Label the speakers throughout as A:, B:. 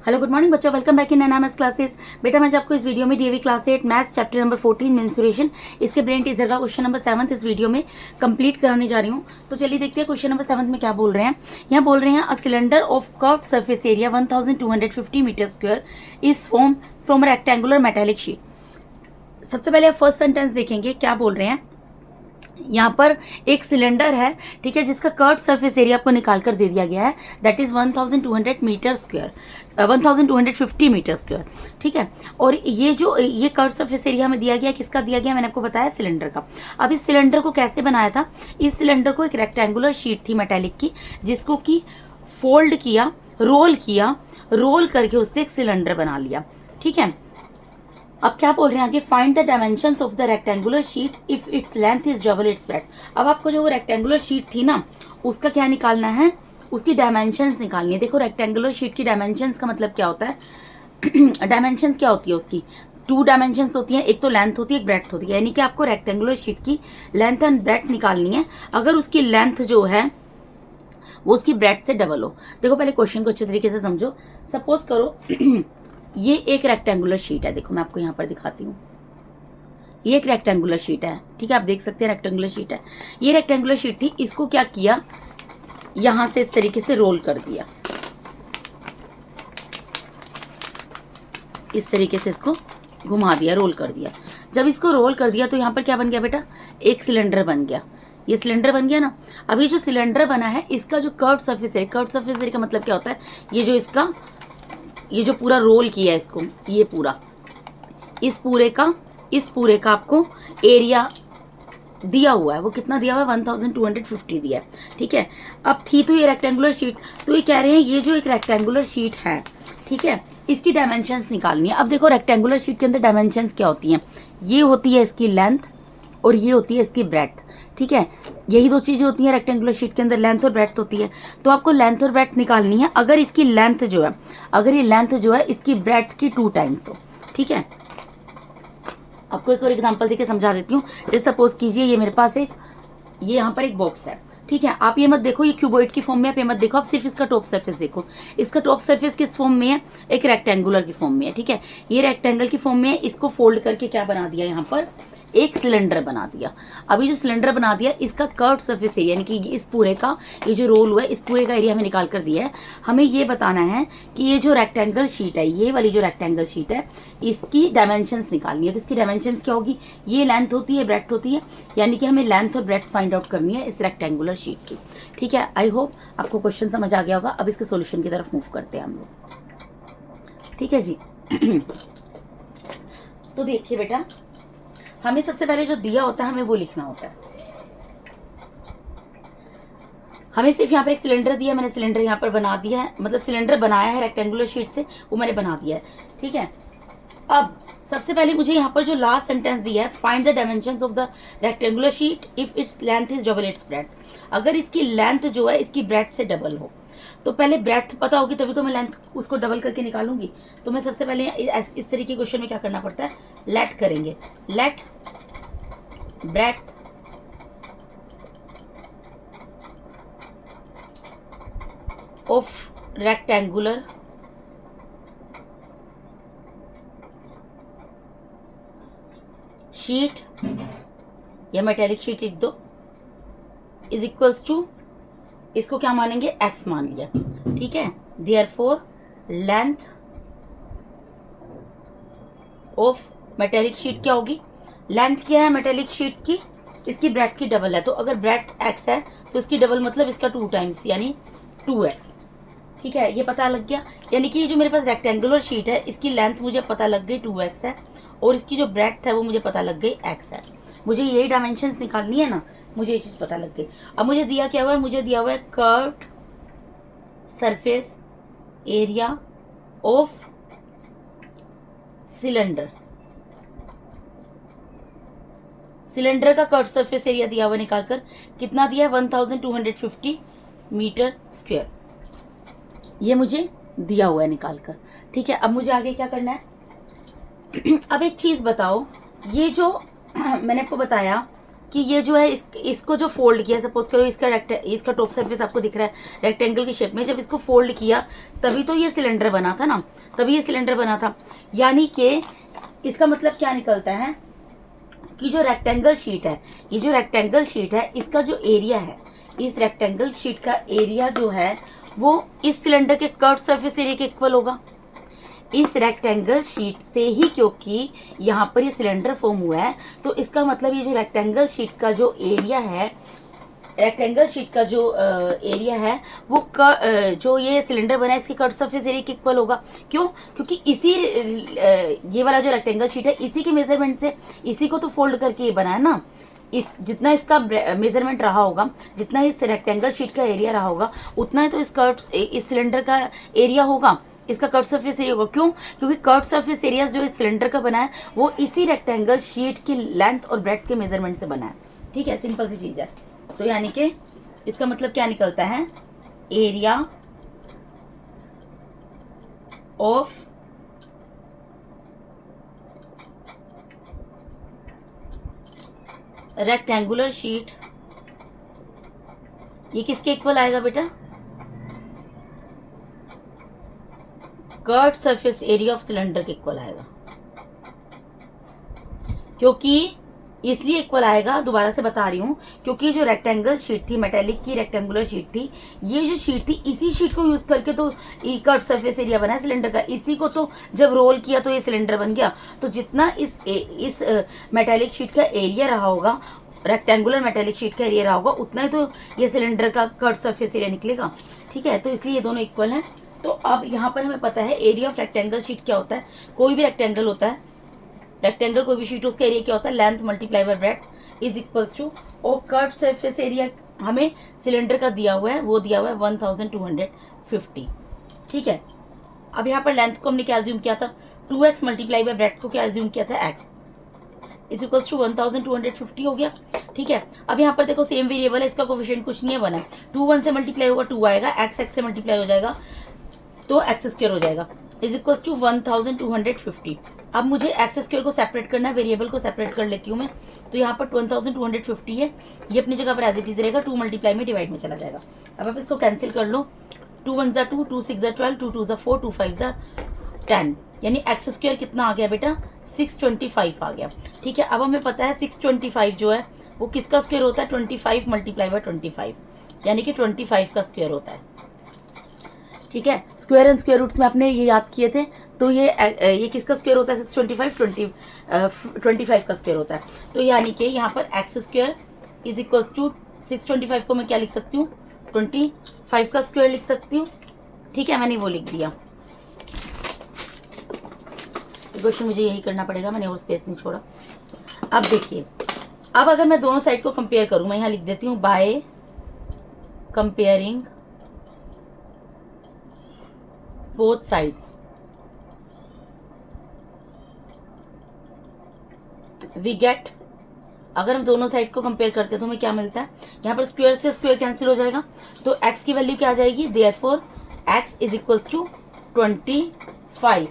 A: Hello good morning बच्चों, welcome back in NMS classes. बेटा मैं आपको इस वीडियो में DAV class 8 maths chapter number 14 mensuration इसके ब्रेन टीजर का क्वेश्चन नंबर 7 इस वीडियो में कंप्लीट कराने जा रही हूँ। तो चलिए देखते हैं क्वेश्चन नंबर 7 में क्या बोल रहे हैं। यहाँ बोल रहे हैं a cylinder of curved surface area 1250 metre square is form from rectangular metallic sheet. सबसे पहले आप फर्स्ट सेंटेंस देखेंगे क्या बोल रहे हैं। यहाँ पर एक सिलेंडर है, ठीक है, जिसका कर्व सरफेस एरिया आपको निकाल कर दे दिया गया है, that is 1200 metre square, 1250 metre square, ठीक है। और ये कर्व सरफेस एरिया हमें दिया गया, किसका दिया गया, मैंने आपको बताया सिलेंडर का। अब इस सिलेंडर को कैसे बनाया था, इस सिलेंडर को एक रेक्टेंगुलर शीट थी मेटेलिक की, जिसको की फोल्ड किया, रोल करके उससे एक सिलेंडर बना लिया, ठीक है। अब क्या बोल रहे हैं आगे, find the dimensions of the rectangular sheet if its length is double it's breadth. अब आपको जो वो रेक्टेंगुलर शीट थी ना, उसका क्या निकालना है, उसकी डायमेंशंस निकालनी है। देखो रेक्टेंगुलर शीट की डायमेंशंस का मतलब क्या होता है डायमेंशंस क्या होती है उसकी, 2 डायमेंशंस होती हैं, एक तो लेंथ होती है, एक ब्रेड्थ होती है। यानी कि आपको रेक्टेंगुलर शीट की लेंथ एंड ब्रेड्थ निकालनी है। अगर उसकी लेंथ जो है वो उसकी ब्रेड्थ से डबल हो। देखो पहले क्वेश्चन को अच्छे तरीके से समझो। सपोज करो ये एक रेक्टेंगुलर शीट है, देखो मैं आपको यहाँ पर दिखाती हूँ। ये एक रेक्टेंगुलर शीट है, ठीक है, आप देख सकते हैं रेक्टेंगुलर शीट है। ये रेक्टेंगुलर शीट थी, इसको क्या किया, यहां से इस तरीके से रोल कर दिया, इस तरीके से इसको घुमा दिया, रोल कर दिया। जब इसको रोल कर दिया तो यहाँ पर क्या बन गया बेटा, एक सिलेंडर बन गया। ये सिलेंडर बन गया ना। अभी जो सिलेंडर बना है इसका जो कर्व सरफेस है, कर्व सरफेस एरिया का मतलब क्या होता है, ये जो पूरा रोल किया है इसको, ये पूरा, इस पूरे का आपको एरिया दिया हुआ है। वो कितना दिया हुआ है, 1250 दिया है, ठीक है। अब थी तो ये रेक्टेंगुलर शीट, तो ये कह रहे हैं ये जो एक रेक्टेंगुलर शीट है, ठीक है, इसकी डायमेंशंस निकालनी है। अब देखो रेक्टेंगुलर शीट के अंदर डायमेंशंस क्या होती हैं, ये होती है इसकी लेंथ और ये होती है इसकी ब्रेड्थ, ठीक है। यही 2 चीजें होती हैं रेक्टेंगुलर शीट के अंदर, लेंथ और ब्रेड्थ होती है। तो आपको लेंथ और ब्रेड्थ निकालनी है। अगर इसकी लेंथ जो है, अगर ये लेंथ जो है इसकी ब्रेड्थ की 2 टाइम्स हो, ठीक है। आपको एक और एग्जांपल देके समझा देती हूँ। जैसे सपोज कीजिए ये मेरे पास ये यहाँ पर एक बॉक्स है, ठीक है। आप ये मत देखो ये क्यूबॉइड की फॉर्म में, आप ये मत देखो, आप सिर्फ इसका टॉप सरफेस देखो। इसका टॉप सरफेस किस फॉर्म में है, एक रेक्टेंगुलर की फॉर्म में है, ठीक है। ये रेक्टेंगल की फॉर्म में है, इसको फोल्ड करके क्या बना दिया, यहाँ पर एक सिलेंडर बना दिया। अभी जो सिलेंडर बना दिया, इसका कर्व सरफेस एरिया, यानी कि इस पूरे का, ये जो रोल हुआ है, इस पूरे का एरिया हमें निकाल कर दिया है। हमें ये बताना है कि ये जो रेक्टेंगल शीट है, ये वाली जो रेक्टेंगल शीट है, इसकी डायमेंशंस निकालनी है। तो इसकी डायमेंशंस क्या होगी, ये लेंथ होती है, ब्रेड्थ होती है, यानी कि हमें लेंथ और ब्रेड्थ फाइंड आउट करनी है इस रेक्टेंगुलर शीट की, ठीक है। आई होप आपको क्वेश्चन समझ आ गया होगा। अब इसके सॉल्यूशन की तरफ मूव करते हैं हम लोग, ठीक है जी। तो देखिए बेटा, हमें सबसे पहले जो दिया होता है हमें वो लिखना होता है। हमें सिर्फ यहाँ पर एक सिलेंडर दिया, मैंने सिलेंडर यहाँ पर बना दिया है, मतलब सिलेंडर बनाया है रेक्टेंगुलर शीट से, वो मैंने बना दिया है, ठीक है। अब सबसे पहले मुझे यहाँ पर जो लास्ट सेंटेंस दिया है, find the dimensions of the rectangular sheet if its length is double it's breadth. अगर इसकी लेंथ जो है इसकी ब्रेड्थ से डबल हो, तो पहले ब्रेड्थ पता होगी तभी तो मैं लेंथ उसको डबल करके निकालूंगी। तो मैं सबसे पहले इस तरीके के क्वेश्चन में क्या करना पड़ता है, लेट करेंगे, let breadth of rectangular sheet या मेटेलिक शीट लिख दो, इज इक्वल्स टू, इसको क्या मानेंगे, एक्स मान लिया, ठीक है। Therefore length of metallic sheet क्या होगी, लेंथ क्या है मेटेलिक शीट की, इसकी ब्रेड्थ की डबल है। तो अगर ब्रेड्थ एक्स है तो इसकी डबल मतलब इसका 2 टाइम्स, यानी 2x, ठीक है। ये पता लग गया, यानी कि ये जो मेरे पास रेक्टेंगुलर शीट है, इसकी लेंथ मुझे पता लग गई 2x है, और इसकी जो ब्रेड्थ है वो मुझे पता लग गई x है। मुझे यही डायमेंशंस निकालनी है ना, मुझे ये चीज पता लग गई। अब मुझे दिया क्या हुआ है, मुझे दिया हुआ है curved surface area of cylinder. Cylinder का कर्व्ड सरफेस एरिया दिया हुआ निकालकर, कितना दिया है, 1250 मीटर स्क्वायर, ये मुझे दिया हुआ है निकालकर, ठीक है। अब मुझे आगे क्या करना है अब एक चीज बताओ, ये जो मैंने आपको बताया कि ये जो है इसको जो फोल्ड किया, सपोज करो इसका टॉप सरफेस आपको दिख रहा है रेक्टेंगल की शेप में, जब इसको फोल्ड किया तभी तो ये सिलेंडर बना था ना, तभी ये सिलेंडर बना था। यानी कि इसका मतलब क्या निकलता है कि जो रेक्टेंगल शीट है, ये जो रेक्टेंगल शीट है इसका जो एरिया है, इस रेक्टेंगल शीट का एरिया जो है वो इस सिलेंडर के कर्व सरफेस एरिया के इक्वल होगा। इस रेक्टेंगल शीट से ही, क्योंकि यहाँ पर ये सिलेंडर फॉर्म हुआ है, तो इसका मतलब ये जो रेक्टेंगल शीट का जो एरिया है, रेक्टेंगल शीट का जो एरिया है वो जो ये सिलेंडर बना है इसके कर्व सरफेस एरिया के इक्वल होगा। क्यों? क्योंकि इसी ये वाला जो रेक्टेंगल शीट है इसी के मेजरमेंट से, इसी को तो फोल्ड करके ये बना है ना। इस जितना इसका मेजरमेंट रहा होगा, जितना इस रेक्टेंगल शीट का एरिया रहा होगा, उतना ही तो इस सिलेंडर का एरिया होगा, इसका कर्व सरफेस एरिया होगा। क्यों? क्योंकि कर्व सरफेस एरिया जो इस सिलेंडर का बना है वो इसी रेक्टेंगल शीट की लेंथ और ब्रेड्थ के मेजरमेंट से बना है। ठीक है, सिंपल सी चीज है। तो यानी कि इसका मतलब क्या निकलता है, एरिया ऑफ रेक्टेंगुलर शीट, ये किसके इक्वल आएगा बेटा, curved surface area of cylinder के इक्वल आएगा। क्योंकि इसलिए इक्वल आएगा, दोबारा से बता रही हूं, क्योंकि जो रेक्टेंगल शीट थी, मेटेलिक की रेक्टेंगुलर शीट थी, ये जो शीट थी इसी शीट को यूज करके तो कर्व सरफेस एरिया बना है सिलेंडर का। इसी को तो जब रोल किया तो ये सिलेंडर बन गया। तो जितना इस मेटेलिक शीट का एरिया रहा होगा, रेक्टेंगुलर मेटेलिक शीट का एरिया रहा होगा, उतना ही तो ये सिलेंडर का कर्व सरफेस एरिया निकलेगा। ठीक है, तो इसलिए ये दोनों इक्वल हैं। तो अब यहाँ पर हमें पता है एरिया ऑफ रेक्टेंगल शीट क्या होता है। कोई भी रेक्टेंगल होता है, रेक्टेंगल कोई भी शीट, उसका एरिया क्या होता है, length multiply by breadth is equals to, और कर्व सरफेस एरिया हमें सिलेंडर का दिया हुआ है, वो दिया हुआ है 1250। ठीक है, अब यहाँ पर लेंथ को हमने क्या एज्यूम किया था, 2x मल्टीप्लाई बाय ब्रेड्थ को क्या एज्यूम किया था, x इज इक्वल्स टू 1250 हो गया। ठीक है, अब यहाँ पर देखो सेम वेरिएबल है, इसका कोफिशिएंट कुछ नहीं है, 1 है। 2 1 से मल्टीप्लाई होगा 2 आएगा, x से मल्टीप्लाई हो जाएगा तो एक्स स्क्वायर हो जाएगा, इज इक्वल टू 1250। अब मुझे एक्स स्क्वायर को सेपरेट करना है, वेरिएबल को सेपरेट कर लेती हूँ मैं। तो यहाँ पर 1250 है, ये अपनी जगह पर एज इट इज रहेगा, 2 मल्टीप्लाई में डिवाइड में चला जाएगा। अब आप इसको कैंसिल कर लो, 2 1 ज़ा 2, 2 6 ज़ा 12, 2 2 ज़ा 4, 2 5 ज़ा 10, यानी एक्स स्क्वायर कितना आ गया बेटा, 625 आ गया। ठीक है, अब हमें पता है 625 जो है वो किसका स्क्वायर होता है, 25 मल्टीप्लाई बाय 25, यानी कि 25 का स्क्वायर होता है। ठीक है, स्क्वायर एंड स्क्वायर रूट्स में आपने ये याद किए थे। तो ये किसका स्क्वायर होता है, 25 का स्क्वायर होता है। तो यानी कि यहाँ पर X square is equals to 625 को मैं क्या लिख सकती हूँ, 25 का स्क्वायर लिख सकती हूँ। ठीक है, मैंने वो लिख दिया। क्वेश्चन मुझे यही करना पड़ेगा, मैंने और स्पेस नहीं छोड़ा। अब देखिए, अब अगर मैं दोनों साइड को कंपेयर करूँ, मैं यहाँ लिख देती हूँ by comparing both sides we get, अगर हम दोनों साइड को कंपेयर करते हैं तो हमें क्या मिलता है, यहाँ पर स्क्वायर से स्क्वायर कैंसिल हो जाएगा, तो x की वैल्यू क्या आ जाएगी, therefore x is equals to 25।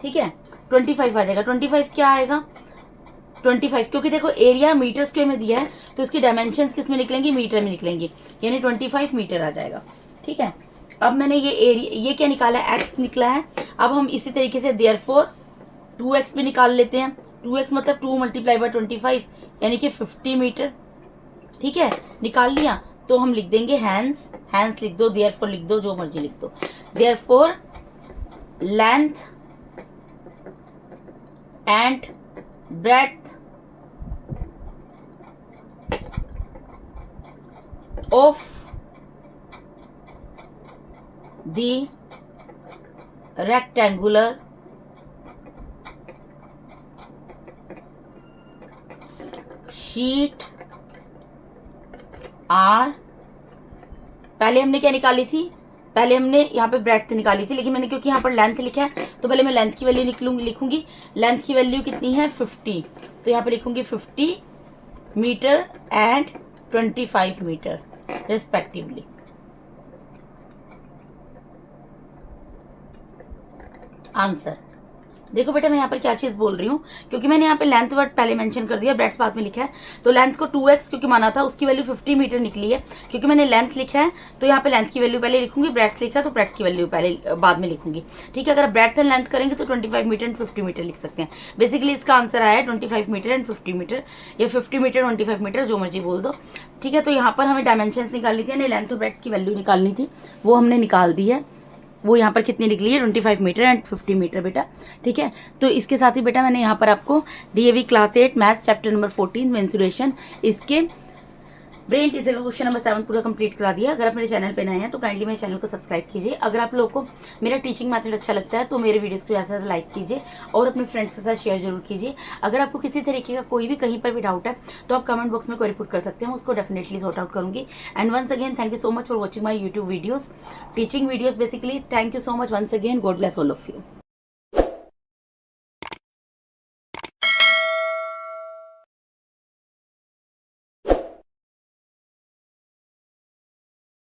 A: ठीक है, 25 आ जाएगा। 25 क्या आएगा, 25, क्योंकि देखो एरिया मीटर स्क्वायर में दिया है तो इसकी डायमेंशंस किस में निकलेंगी, मीटर में निकलेंगी, यानी 25 मीटर आ जाएगा। ठीक है, अब मैंने ये एरिया, ये क्या निकाला है, x निकला है। अब हम इसी तरीके से देयरफॉर 2x भी निकाल लेते हैं। 2x मतलब 2 मल्टीप्लाई बाय 25, यानी कि 50 मीटर। ठीक है, निकाल लिया, तो हम लिख देंगे हैंस लिख दो, देयरफॉर लिख दो, जो मर्जी लिख दो। Therefore length and breadth of the rectangular sheet are, पहले हमने क्या निकाली थी, पहले हमने यहाँ पे ब्रेड्थ निकाली थी, लेकिन मैंने क्योंकि यहाँ पर लेंथ लिखा है तो पहले मैं लेंथ की वैल्यू लिखूंगी। लेंथ की वैल्यू कितनी है, 50, तो यहाँ पे लिखूंगी 50 metre and 25 metre respectively. Answer, देखो बेटा मैं यहाँ पर क्या चीज़ बोल रही हूँ, क्योंकि मैंने यहाँ पे लेंथ वर्ड पहले मेंशन कर दिया, ब्रेड्थ बाद में लिखा है, तो लेंथ को 2x क्योंकि माना था, उसकी वैल्यू 50 मीटर निकली है। क्योंकि मैंने लेंथ लिखा है तो यहाँ पे लेंथ की वैल्यू पहले लिखूंगी, ब्रेड्थ लिखा है तो ब्रेड्थ की वैल्यू पहले बाद में लिखूंगी। ठीक है, अगर ब्रेड्थ एंड लेंथ करेंगे तो 25 मीटर एंड 50 मीटर लिख सकते हैं। बेसिकली इसका आंसर आया है 25 मीटर एंड 50 मीटर, या 50 मीटर 25 मीटर, जो मर्जी बोल दो। ठीक है, तो यहाँ पर हमें डायमेंशन निकालनी थी, लेंथ और ब्रेड्थ की वैल्यू निकालनी थी, वो हमने निकाल दी है। वो यहाँ पर कितनी निकली है 25 मीटर एंड 50 मीटर बेटा। ठीक है, तो इसके साथ ही बेटा मैंने यहाँ पर आपको DAV class 8 maths chapter number 14 mensuration इसके ब्रेन टीचर का क्वेश्चन नंबर 7 पूरा कंप्लीट करा दिया। अगर आप मेरे चैनल पे नए हैं तो काइंडली मेरे चैनल को सब्सक्राइब कीजिए। अगर आप लोगों को मेरा टीचिंग मेथड अच्छा लगता है तो मेरे वीडियोस को ज़्यादा से ज़्यादा लाइक कीजिए और अपने फ्रेंड्स के साथ शेयर जरूर कीजिए। अगर आपको किसी तरीके का कोई भी कहीं पर भी डाउट है तो आप कमेंट बॉक्स में क्वेरी पुट कर सकते हैं, उसको डेफिनेटली सॉर्ट आउट करूँगी। And once again thank you so much for watching my YouTube videos, teaching videos basically. Thank you so much once again, God bless all of you.